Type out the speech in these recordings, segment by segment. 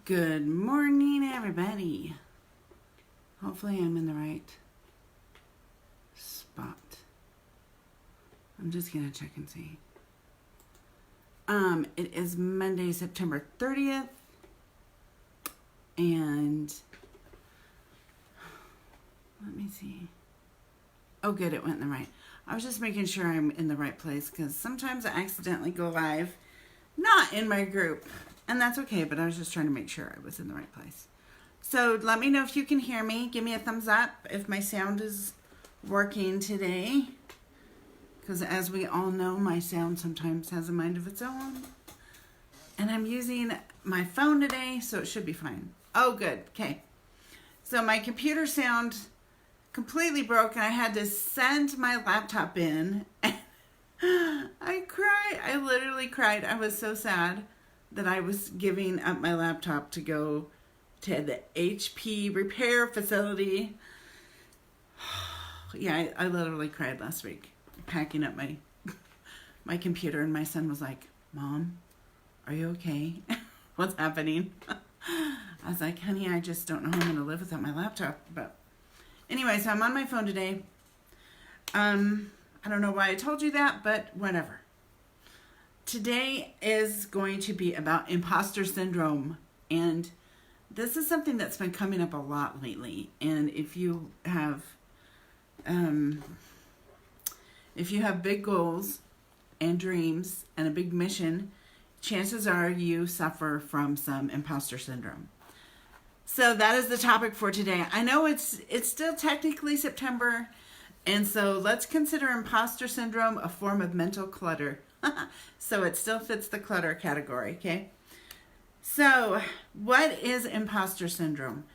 Good morning, everybody. Hopefully I'm in the right spot. I'm just going to check and see. It is Monday, September 30th. And let me see. Oh, good. It went in the right. I was just making sure I'm in the right place because sometimes I accidentally go live, not in my group. And that's okay, but I was just trying to make sure I was in the right place. So let me know if you can hear me. Give me a thumbs up if my sound is working today. Because as we all know, my sound sometimes has a mind of its own. And I'm using my phone today, so it should be fine. Oh, good. Okay. So my computer sound completely broke, and I had to send my laptop in. And I cried. I literally cried. I was so sad that I was giving up my laptop to go to the HP repair facility. Yeah, I literally cried last week, packing up my computer, and my son was like, "Mom, are you okay? What's happening?" I was like, "Honey, I just don't know how I'm going to live without my laptop." But anyway, so I'm on my phone today. I don't know why I told you that, but whatever. Today is going to be about imposter syndrome, and this is something that's been coming up a lot lately. And if you have big goals and dreams and a big mission, chances are you suffer from some imposter syndrome. So that is the topic for today. I know it's still technically September, and so let's consider imposter syndrome a form of mental clutter. So it still fits the clutter category, okay? So what is imposter syndrome?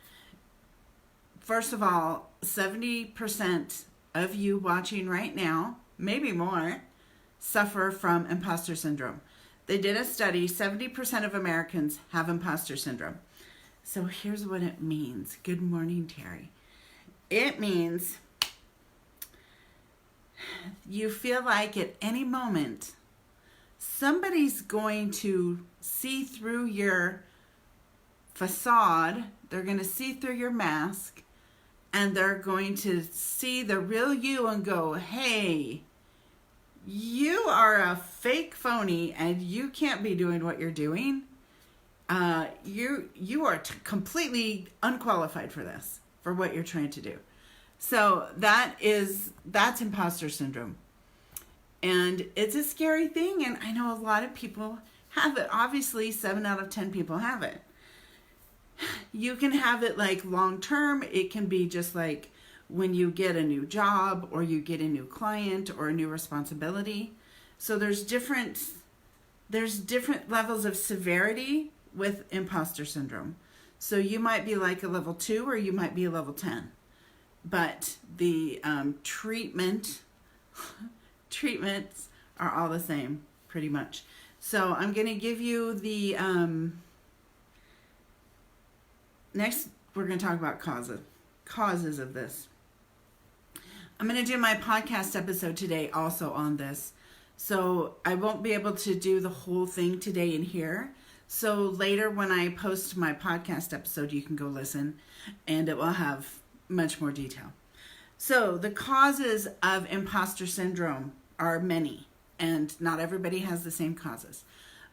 First of all, 70% of you watching right now, maybe more, suffer from imposter syndrome. They did a study, 70% of Americans have imposter syndrome. So here's what it means. Good morning, Terry. It means you feel like at any moment somebody's going to see through your facade. They're going to see through your mask, and they're going to see the real you and go, "Hey, you are a fake phony and you can't be doing what you're doing. You are completely unqualified for this, for what you're trying to do." So that's imposter syndrome. And it's a scary thing, and I know a lot of people have it. Obviously, 7 out of 10 people have it. You can have it like long term. It can be just like when you get a new job or you get a new client or a new responsibility. So there's different levels of severity with imposter syndrome. So you might be like a level 2 or you might be a level 10. But the treatments are all the same, pretty much. So I'm going to give you the next. We're going to talk about causes of this. I'm going to do my podcast episode today also on this. So I won't be able to do the whole thing today in here. So later when I post my podcast episode, you can go listen, and it will have much more detail. So the causes of imposter syndrome are many, and not everybody has the same causes.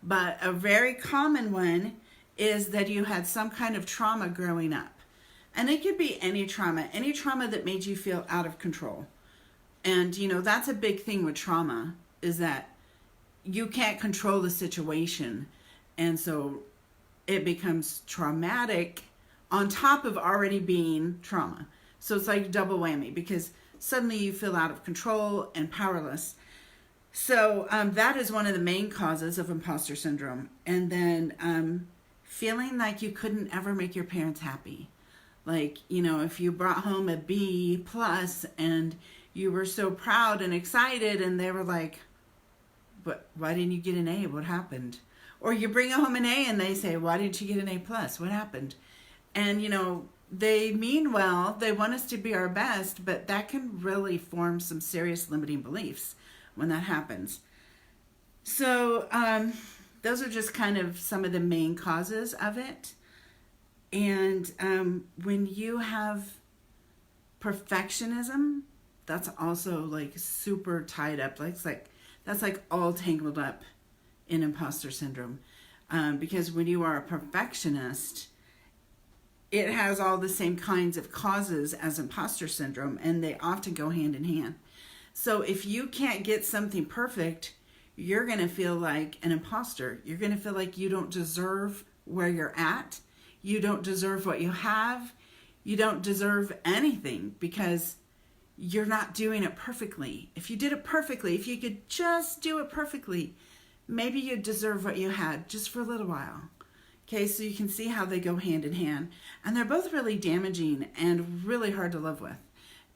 But a very common one is that you had some kind of trauma growing up. And it could be any trauma that made you feel out of control. And, that's a big thing with trauma, is that you can't control the situation. And so it becomes traumatic on top of already being trauma. So it's like double whammy, because suddenly you feel out of control and powerless. So that is one of the main causes of imposter syndrome. And then feeling like you couldn't ever make your parents happy. Like, if you brought home a B plus and you were so proud and excited, and they were like, "But why didn't you get an A? What happened?" Or you bring home an A and they say, "Why didn't you get an A plus? What happened?" And, they mean well, they want us to be our best, but that can really form some serious limiting beliefs when that happens. So those are just kind of some of the main causes of it. And when you have perfectionism, that's also like super tied up. That's like all tangled up in imposter syndrome. Because when you are a perfectionist, it has all the same kinds of causes as imposter syndrome, and they often go hand in hand. So if you can't get something perfect, you're going to feel like an imposter. You're going to feel like you don't deserve where you're at. You don't deserve what you have. You don't deserve anything because you're not doing it perfectly. If you did it perfectly, if you could just do it perfectly, maybe you'd deserve what you had just for a little while. Okay, so you can see how they go hand in hand. And they're both really damaging and really hard to live with.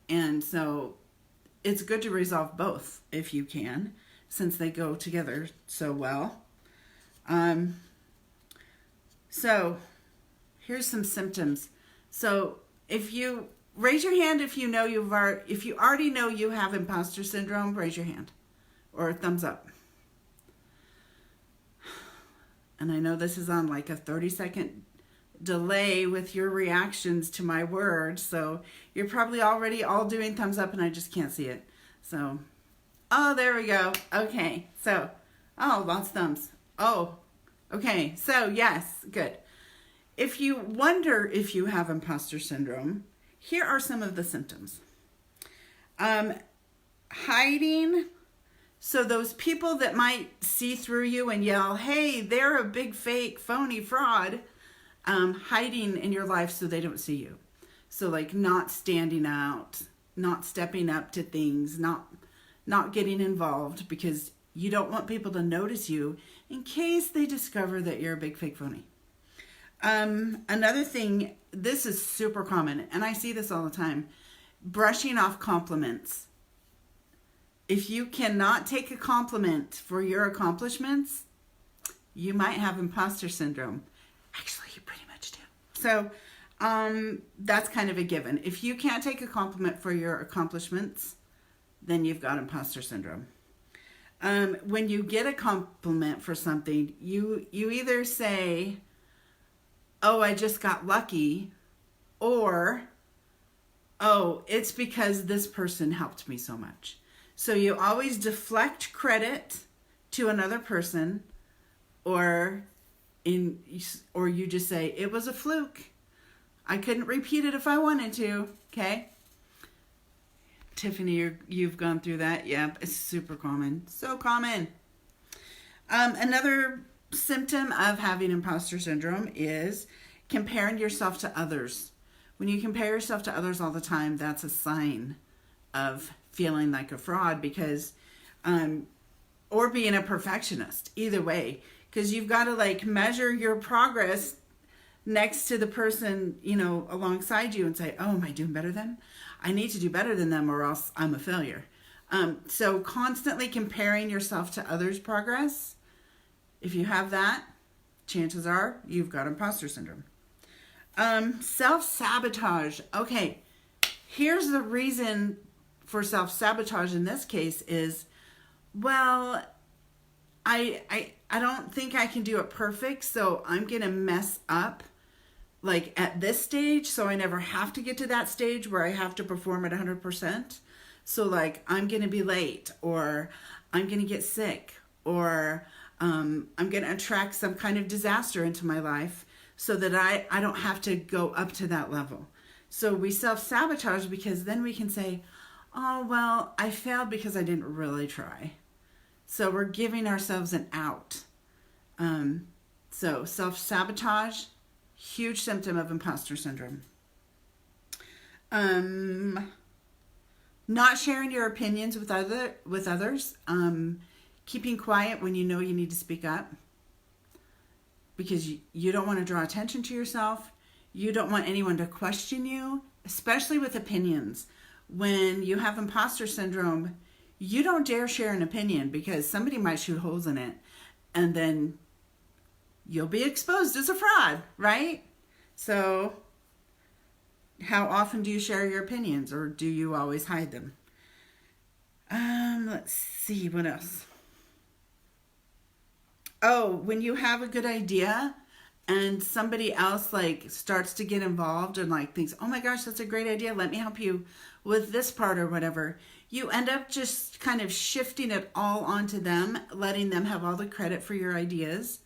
And so it's good to resolve both if you can, since they go together so well. So here's some symptoms. So if you raise your hand if you already know you have imposter syndrome, raise your hand or a thumbs up. And I know this is on like a 30-second delay with your reactions to my words. So you're probably already all doing thumbs up and I just can't see it. So, oh, there we go. Okay. So, oh, lots of thumbs. Oh, okay. So yes, good. If you wonder if you have imposter syndrome, here are some of the symptoms. Hiding. So those people that might see through you and yell, hey, they're a big fake, phony fraud, hiding in your life so they don't see you. So like not standing out, not stepping up to things, not getting involved because you don't want people to notice you in case they discover that you're a big fake phony. Another thing, this is super common, and I see this all the time, brushing off compliments. If you cannot take a compliment for your accomplishments, you might have imposter syndrome. Actually, you pretty much do. So that's kind of a given. If you can't take a compliment for your accomplishments, then you've got imposter syndrome. When you get a compliment for something, you either say, oh, I just got lucky, or, oh, it's because this person helped me so much. So you always deflect credit to another person, or you just say, it was a fluke. I couldn't repeat it if I wanted to, okay? Tiffany, you've gone through that. Yep, it's super common. So common. Another symptom of having imposter syndrome is comparing yourself to others. When you compare yourself to others all the time, that's a sign of feeling like a fraud because, or being a perfectionist, either way, because you've got to like measure your progress next to the person, alongside you and say, oh, am I doing better than? I need to do better than them or else I'm a failure. So constantly comparing yourself to others' progress, if you have that, chances are you've got imposter syndrome. Self-sabotage. Okay, here's the reason for self-sabotage in this case is, well, I don't think I can do it perfect, so I'm going to mess up like at this stage, so I never have to get to that stage where I have to perform at 100%. So like I'm going to be late, or I'm going to get sick, or I'm going to attract some kind of disaster into my life so that I don't have to go up to that level. So we self-sabotage because then we can say, oh, well, I failed because I didn't really try. So we're giving ourselves an out. So self-sabotage, huge symptom of imposter syndrome. Not sharing your opinions with others. Keeping quiet when you know you need to speak up. Because you don't want to draw attention to yourself. You don't want anyone to question you, especially with opinions. When you have imposter syndrome, you don't dare share an opinion because somebody might shoot holes in it and then you'll be exposed as a fraud, right? So how often do you share your opinions, or do you always hide them? Let's see, what else? Oh, when you have a good idea and somebody else like starts to get involved and like thinks, oh my gosh, that's a great idea, let me help you with this part or whatever, you end up just kind of shifting it all onto them, letting them have all the credit for your ideas.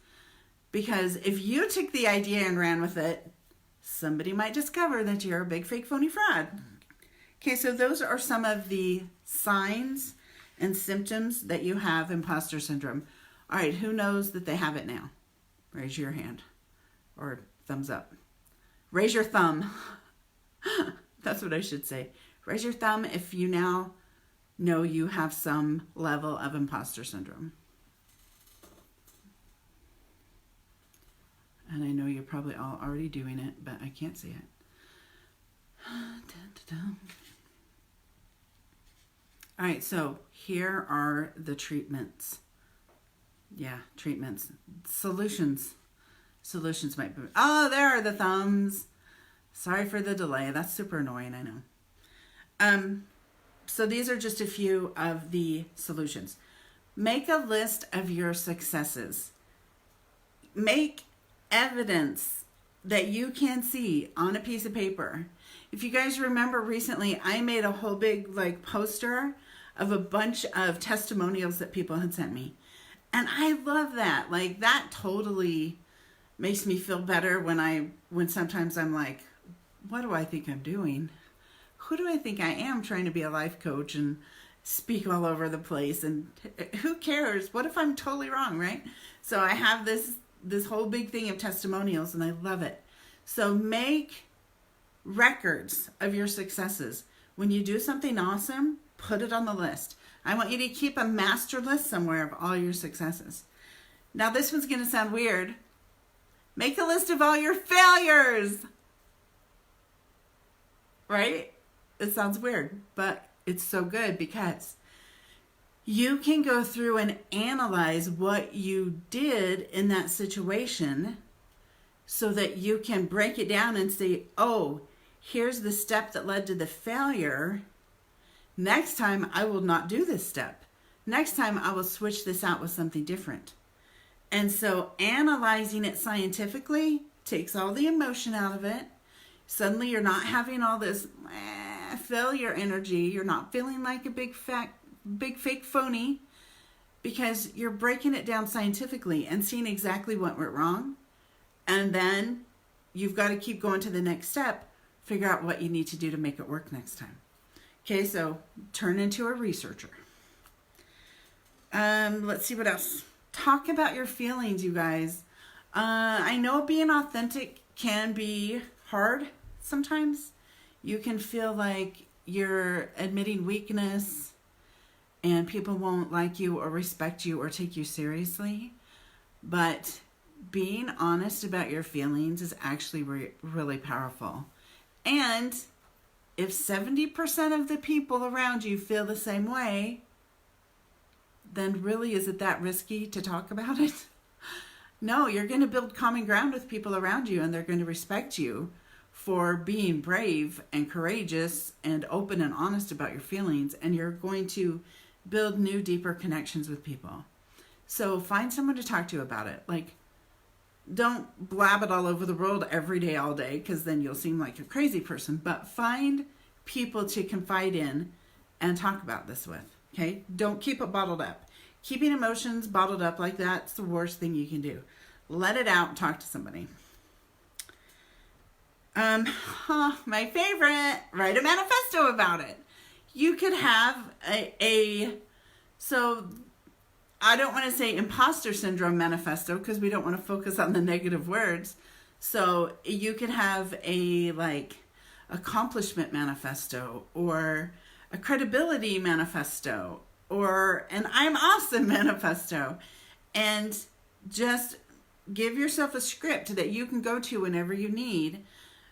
Because if you took the idea and ran with it, somebody might discover that you're a big fake phony fraud. Okay, so those are some of the signs and symptoms that you have imposter syndrome. All right, who knows that they have it now? Raise your hand or thumbs up. Raise your thumb. That's what I should say. Raise your thumb if you now know you have some level of imposter syndrome. And I know you're probably all already doing it, but I can't see it. All right, so here are the treatments. Yeah, treatments. Solutions. Solutions might be... Oh, there are the thumbs. Sorry for the delay. That's super annoying, I know. So these are just a few of the solutions. Make a list of your successes. Make evidence that you can see on a piece of paper. If you guys remember recently, I made a whole big like poster of a bunch of testimonials that people had sent me. And I love that. Like that totally makes me feel better when sometimes I'm like, what do I think I'm doing? Who do I think I am trying to be a life coach and speak all over the place? And who cares? What if I'm totally wrong, right? So I have this whole big thing of testimonials and I love it. So make records of your successes. When you do something awesome, put it on the list. I want you to keep a master list somewhere of all your successes. Now this one's going to sound weird. Make a list of all your failures. Right? It sounds weird, but it's so good because you can go through and analyze what you did in that situation so that you can break it down and say, oh, here's the step that led to the failure. Next time, I will not do this step. Next time, I will switch this out with something different. And so analyzing it scientifically takes all the emotion out of it. Suddenly, you're not having all this failure energy. You're not feeling like a big fake phony because you're breaking it down scientifically and seeing exactly what went wrong. And then you've got to keep going to the next step, figure out what you need to do to make it work next time. Okay, so turn into a researcher. Let's see what else. Talk about your feelings, you guys. I know being authentic can be hard sometimes. You can feel like you're admitting weakness and people won't like you or respect you or take you seriously. But being honest about your feelings is actually really powerful. And if 70% of the people around you feel the same way, then really is it that risky to talk about it? No, you're going to build common ground with people around you and they're going to respect you for being brave and courageous and open and honest about your feelings, and you're going to build new, deeper connections with people. So find someone to talk to about it. Like, don't blab it all over the world every day, all day, because then you'll seem like a crazy person. But find people to confide in and talk about this with, okay? Don't keep it bottled up. Keeping emotions bottled up like that's the worst thing you can do. Let it out and talk to somebody. My favorite, write a manifesto about it. You could have so I don't want to say imposter syndrome manifesto because we don't want to focus on the negative words. So you could have a accomplishment manifesto or a credibility manifesto or an I'm awesome manifesto, and just give yourself a script that you can go to whenever you need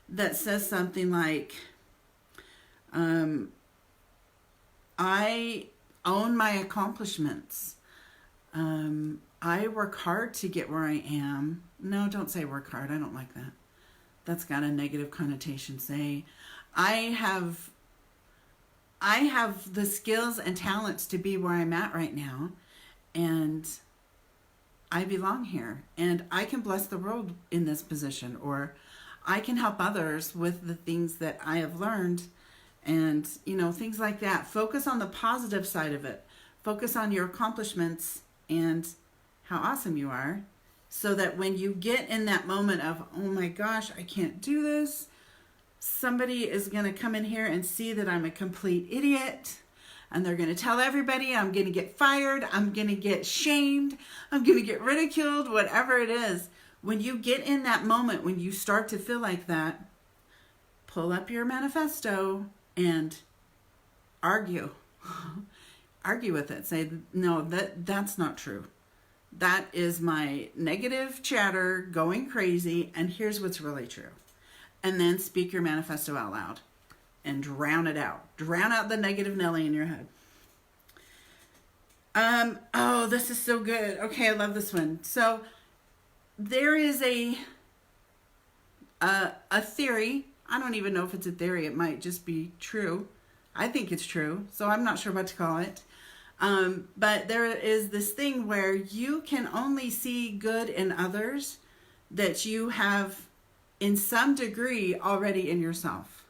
that says something like, I own my accomplishments. I work hard to get where I am. No, don't say work hard. I don't like that. That's got a negative connotation. Say, I have the skills and talents to be where I'm at right now, and I belong here and I can bless the world in this position, or I can help others with the things that I have learned, and, things like that. Focus on the positive side of it. Focus on your accomplishments and how awesome you are, so that when you get in that moment of, oh my gosh, I can't do this, somebody is going to come in here and see that I'm a complete idiot, and they're going to tell everybody I'm going to get fired, I'm going to get shamed, I'm going to get ridiculed, whatever it is. When you get in that moment, when you start to feel like that, pull up your manifesto and argue. Argue with it. Say, no, that's not true. That is my negative chatter going crazy, and here's what's really true. And then speak your manifesto out loud and drown it out. Drown out the negative Nelly in your head. Oh, this is so good. Okay, I love this one. So there is a theory. I don't even know if it's a theory. It might just be true. I think it's true, so I'm not sure what to call it. But there is this thing where you can only see good in others that you have in some degree already in yourself.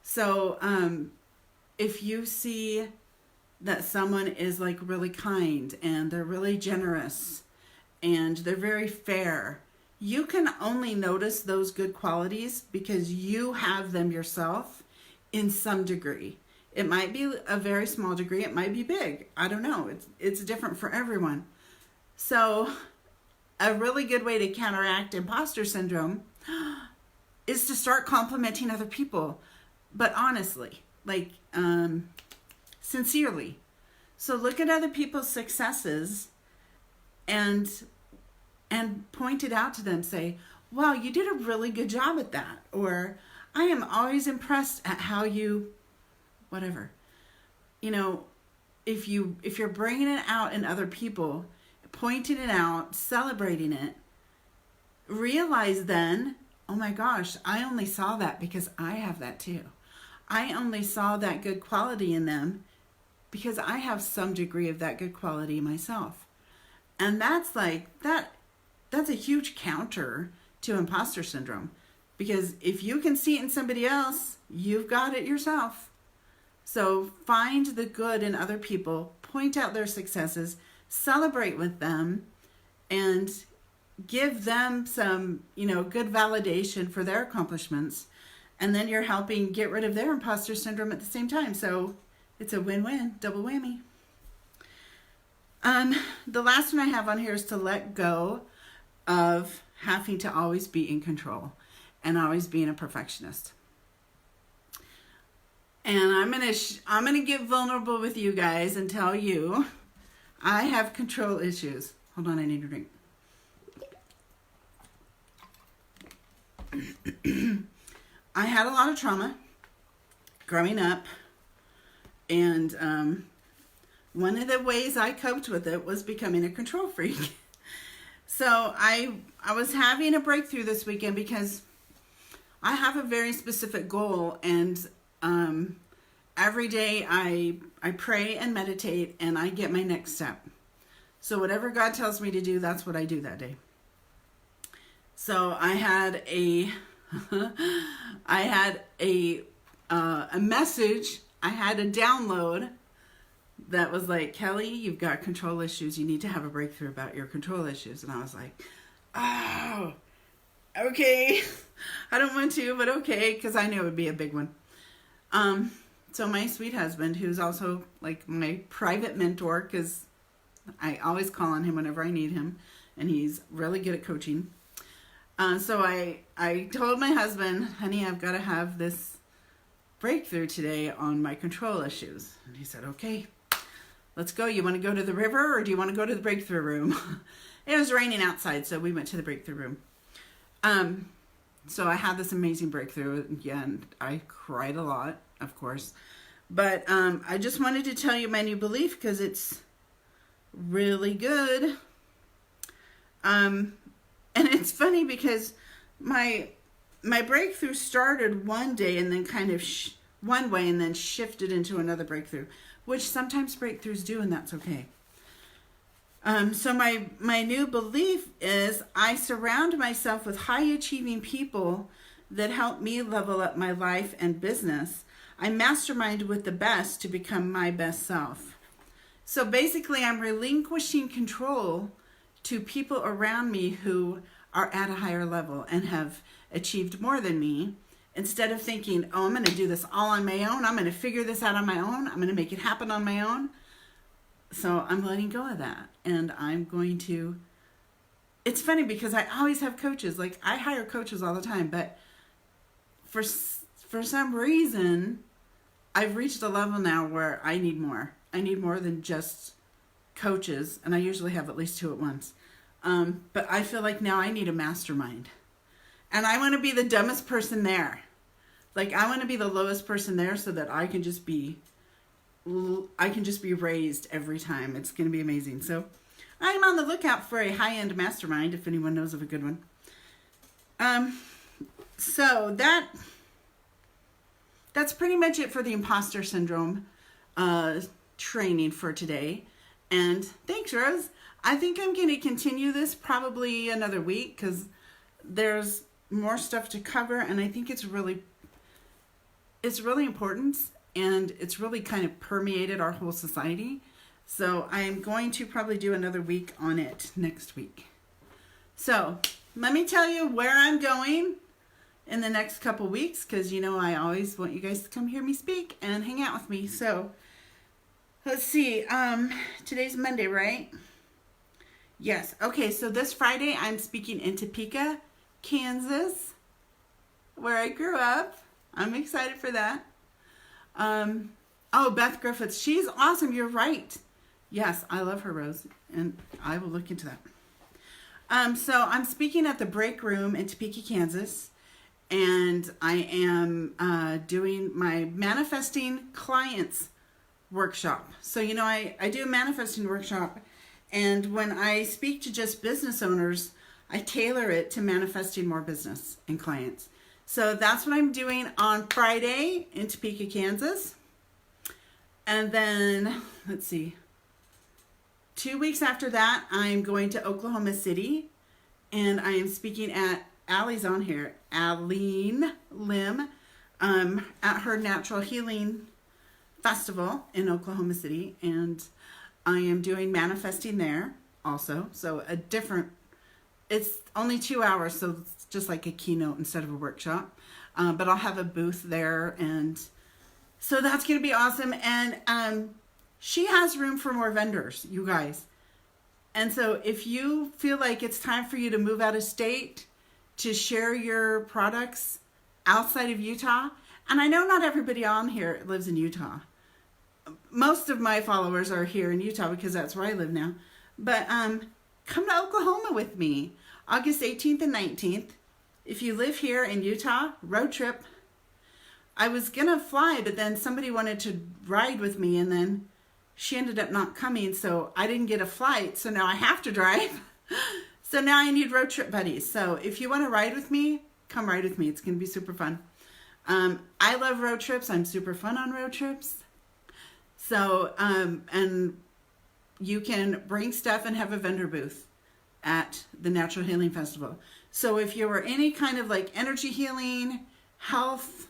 So if you see that someone is like really kind and they're really generous and they're very fair, you can only notice those good qualities because you have them yourself in some degree. It might be a very small degree. It might be big. I don't know. It's different for everyone. So a really good way to counteract imposter syndrome is to start complimenting other people, but honestly, like sincerely. So look at other people's successes and point it out to them. Say, wow, you did a really good job at that. Or I am always impressed at how you, whatever. If you're bringing it out in other people, pointing it out, celebrating it, realize then, oh my gosh, I only saw that because I have that too. I only saw that good quality in them because I have some degree of that good quality myself. And that's a huge counter to imposter syndrome, because if you can see it in somebody else, you've got it yourself. So find the good in other people, point out their successes, celebrate with them, and give them some, good validation for their accomplishments. And then you're helping get rid of their imposter syndrome at the same time. So it's a win-win, double whammy. The last one I have on here is to let go of having to always be in control and always being a perfectionist. And I'm gonna get vulnerable with you guys and tell you I have control issues. Hold on, I need a drink. I had a lot of trauma growing up, and one of the ways I coped with it was becoming a control freak. So I was having a breakthrough this weekend because I have a very specific goal, and every day I pray and meditate and I get my next step. So whatever God tells me to do, that's what I do that day. So I had a message, I had a download that was like, Kelly, you've got control issues. You need to have a breakthrough about your control issues. And I was like, oh, okay. I don't want to, but okay, because I knew it would be a big one. So my sweet husband, who's also like my private mentor, because I always call on him whenever I need him, and he's really good at coaching. So I told my husband, honey, I've got to have this breakthrough today on my control issues. And he said, okay, let's go. You want to go to the river, or do you want to go to the breakthrough room? It was raining outside, so we went to the breakthrough room. So I had this amazing breakthrough. Again, I cried a lot, of course. But I just wanted to tell you my new belief because it's really good. And it's funny because my breakthrough started one day and then kind of one way and then shifted into another breakthrough, which sometimes breakthroughs do, and that's okay. So my new belief is I surround myself with high achieving people that help me level up my life and business. I mastermind with the best to become my best self. So basically, I'm relinquishing control to people around me who are at a higher level and have achieved more than me, instead of thinking, oh, I'm going to do this all on my own. I'm going to figure this out on my own. I'm going to make it happen on my own. So I'm letting go of that. And I'm going to, it's funny because I always have coaches. Like, I hire coaches all the time, but for some reason, I've reached a level now where I need more. I need more than just coaches, and I usually have at least two at once. But I feel like now I need a mastermind. And I want to be the dumbest person there. Like, I want to be the lowest person there so that I can just be raised every time. It's going to be amazing. So I'm on the lookout for a high-end mastermind if anyone knows of a good one. So that's pretty much it for the Imposter Syndrome training for today. And thanks, Rose. I think I'm going to continue this probably another week because there's more stuff to cover, and I think it's really important, and it's really kind of permeated our whole society. So I'm going to probably do another week on it next week. So let me tell you where I'm going in the next couple weeks, because I always want you guys to come hear me speak and hang out with me. So let's see. Today's Monday, right? Yes. Okay, so this Friday I'm speaking in Topeka, Kansas, where I grew up. I'm excited for that. Beth Griffiths. She's awesome. You're right. Yes, I love her, Rose, and I will look into that. So I'm speaking at the Break Room in Topeka, Kansas, and I am doing my Manifesting Clients workshop. So, I do a manifesting workshop, and when I speak to just business owners, I tailor it to manifesting more business and clients. So that's what I'm doing on Friday in Topeka, Kansas. And then, let's see, 2 weeks after that, I'm going to Oklahoma City, and I am speaking at Allie's on here, Aline Lim, at her Natural Healing Festival in Oklahoma City, and I am doing manifesting there also. So it's only 2 hours, so it's just like a keynote instead of a workshop. But I'll have a booth there, and so that's going to be awesome. And she has room for more vendors, you guys. And so if you feel like it's time for you to move out of state to share your products outside of Utah, and I know not everybody on here lives in Utah. Most of my followers are here in Utah because that's where I live now. But come to Oklahoma with me, August 18th and 19th. If you live here in Utah, road trip. I was going to fly, but then somebody wanted to ride with me, and then she ended up not coming, so I didn't get a flight, so now I have to drive. So now I need road trip buddies. So if you want to ride with me, come ride with me. It's going to be super fun. I love road trips. I'm super fun on road trips. So, and you can bring stuff and have a vendor booth at the Natural Healing Festival. So if you were any kind of like energy healing, health,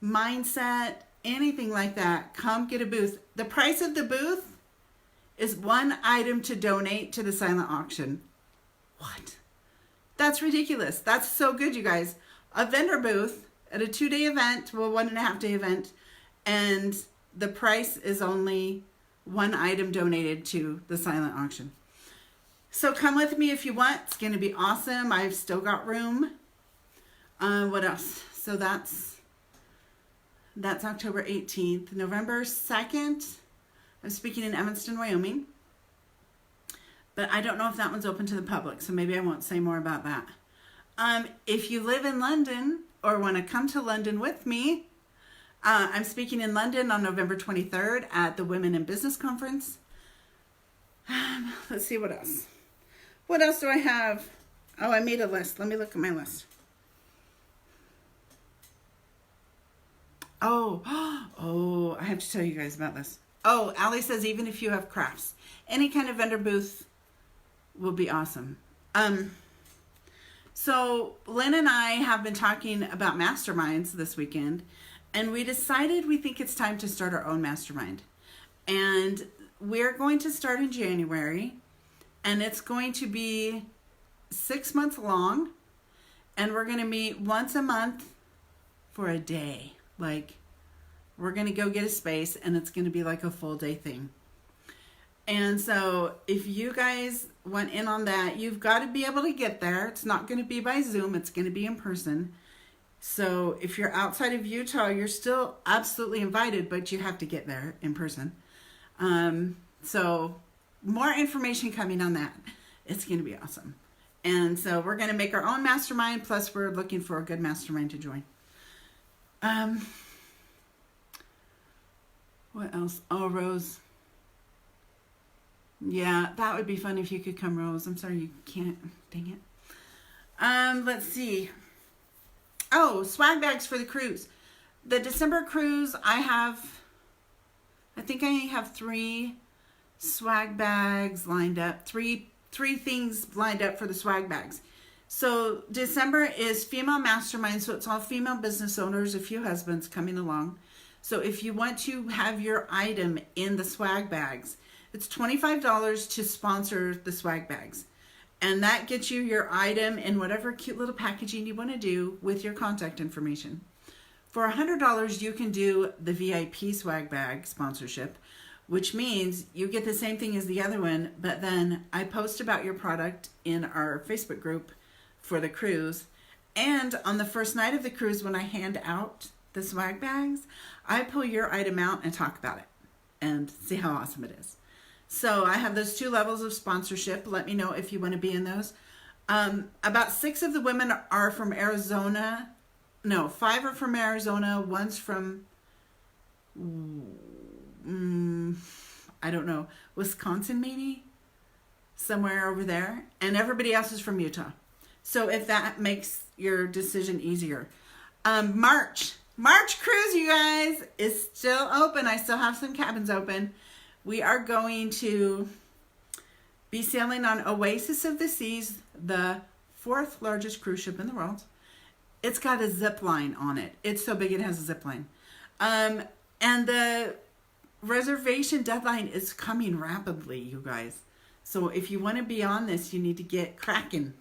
mindset, anything like that, come get a booth. The price of the booth is one item to donate to the silent auction. What? That's ridiculous. That's so good, you guys. A vendor booth at a 2-day event, well, 1.5-day event, and the price is only one item donated to the silent auction. So come with me if you want. It's going to be awesome. I've still got room. What else? So that's October 18th. November 2nd, I'm speaking in Evanston, Wyoming. But I don't know if that one's open to the public, so maybe I won't say more about that. If you live in London or want to come to London with me, I'm speaking in London on November 23rd at the Women in Business Conference. Let's see what else. What else do I have? Oh, I made a list. Let me look at my list. Oh, I have to tell you guys about this. Oh, Allie says even if you have crafts, any kind of vendor booth will be awesome. So Lynn and I have been talking about masterminds this weekend, and we decided we think it's time to start our own mastermind. And we're going to start in January, and it's going to be 6 months long, and we're going to meet once a month for a day. Like, we're going to go get a space, and it's going to be like a full day thing. And so if you guys went in on that, you've got to be able to get there. It's not going to be by Zoom. It's going to be in person. So if you're outside of Utah, you're still absolutely invited, but you have to get there in person. So more information coming on that. It's going to be awesome. And so we're going to make our own mastermind. Plus we're looking for a good mastermind to join. What else? Oh, Rose. Yeah, that would be fun if you could come, Rose. I'm sorry you can't. Dang it. Let's see. Oh, swag bags for the cruise. The December cruise, I think I have 3 swag bags lined up. Three things lined up for the swag bags. So December is female mastermind, so it's all female business owners, a few husbands coming along. So if you want to have your item in the swag bags, it's $25 to sponsor the swag bags. And that gets you your item in whatever cute little packaging you want to do with your contact information. For $100, you can do the VIP swag bag sponsorship, which means you get the same thing as the other one, but then I post about your product in our Facebook group for the cruise. And on the first night of the cruise, when I hand out the swag bags, I pull your item out and talk about it and see how awesome it is. So I have those 2 levels of sponsorship. Let me know if you want to be in those. About 6 of the women are from Arizona. No, 5 are from Arizona. 1's from, I don't know, Wisconsin maybe? Somewhere over there. And everybody else is from Utah. So if that makes your decision easier. March cruise, you guys, is still open. I still have some cabins open. We are going to be sailing on Oasis of the Seas, the 4th largest cruise ship in the world. It's got a zip line on it. It's so big it has a zip line. And the reservation deadline is coming rapidly, you guys. So if you want to be on this, you need to get cracking.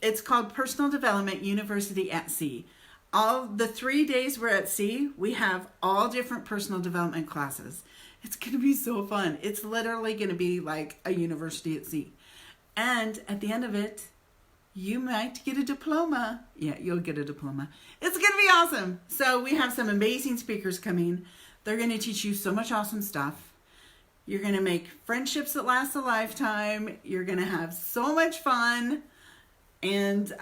It's called Personal Development University at Sea. All the 3 days we're at sea, we have all different personal development classes. It's going to be so fun. It's literally going to be like a university at sea. And at the end of it, you might get a diploma. Yeah, you'll get a diploma. It's going to be awesome. So we have some amazing speakers coming. They're going to teach you so much awesome stuff. You're going to make friendships that last a lifetime. You're going to have so much fun. And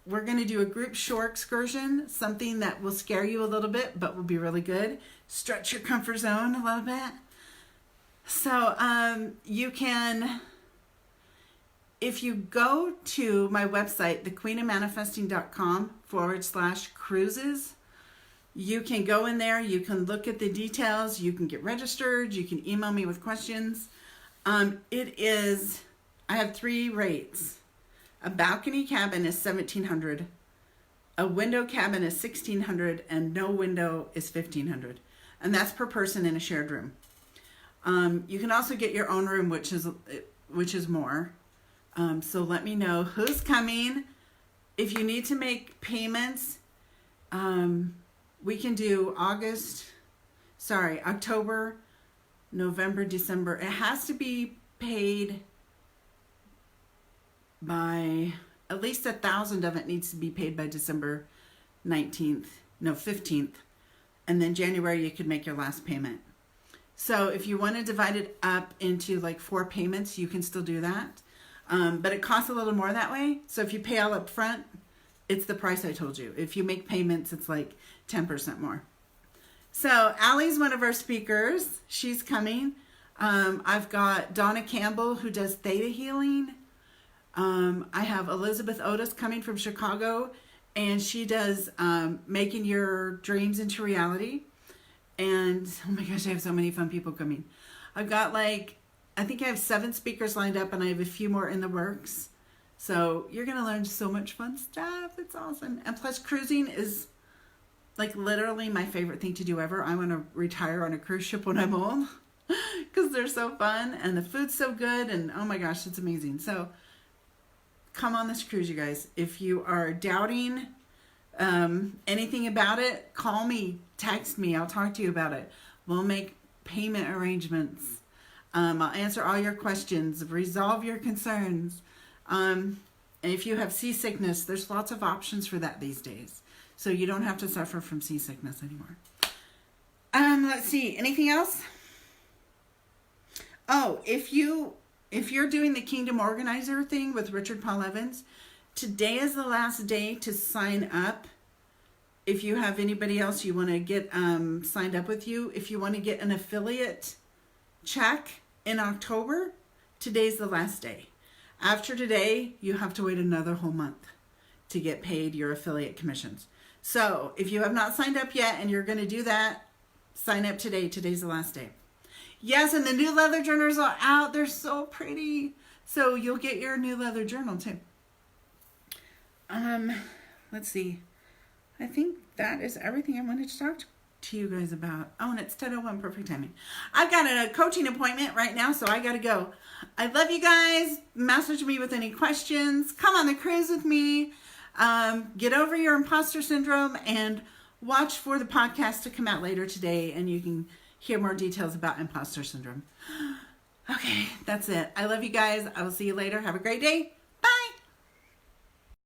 we're going to do a group shore excursion, something that will scare you a little bit, but will be really good. Stretch your comfort zone a little bit. So you can, if you go to my website, thequeenofmanifesting.com/cruises, you can go in there, you can look at the details, you can get registered, you can email me with questions. I have 3 rates. A balcony cabin is $1,700. A window cabin is $1,600, and no window is $1,500. And that's per person in a shared room. You can also get your own room, which is more. So let me know who's coming. If you need to make payments, we can do October, November, December. It has to be paid by at least 1,000 of it needs to be paid by December 15th. And then January you could make your last payment. So if you want to divide it up into like 4 payments, you can still do that. But it costs a little more that way. So if you pay all up front, it's the price I told you. If you make payments, it's like 10% more. So Allie's one of our speakers. She's coming. I've got Donna Campbell, who does theta healing. I have Elizabeth Otis coming from Chicago, and she does making your dreams into reality. And oh my gosh, I have so many fun people coming. I've got like I think I have 7 speakers lined up, and I have a few more in the works. So you're going to learn so much fun stuff. It's awesome. And plus, cruising is like literally my favorite thing to do ever. I want to retire on a cruise ship when I'm old because they're so fun and the food's so good. And oh my gosh, it's amazing. So come on this cruise, you guys. If you are doubting anything about it, call me, text me. I'll talk to you about it. We'll make payment arrangements. I'll answer all your questions, resolve your concerns. And if you have seasickness, there's lots of options for that these days. So you don't have to suffer from seasickness anymore. Let's see, anything else? Oh, if you're doing the Kingdom Organizer thing with Richard Paul Evans, today is the last day to sign up. If you have anybody else you want to get signed up with you, if you want to get an affiliate check in October, today's the last day. After today, you have to wait another whole month to get paid your affiliate commissions. So if you have not signed up yet and you're going to do that, sign up today. Today's the last day. Yes, and the new leather journals are out. They're so pretty. So you'll get your new leather journal too. Let's see. I think that is everything I wanted to talk to you guys about. Oh, and it's 10:01, perfect timing. I've got a coaching appointment right now, so I got to go. I love you guys. Message me with any questions. Come on the cruise with me. Get over your imposter syndrome and watch for the podcast to come out later today, and you can hear more details about imposter syndrome. Okay, that's it. I love you guys. I will see you later. Have a great day.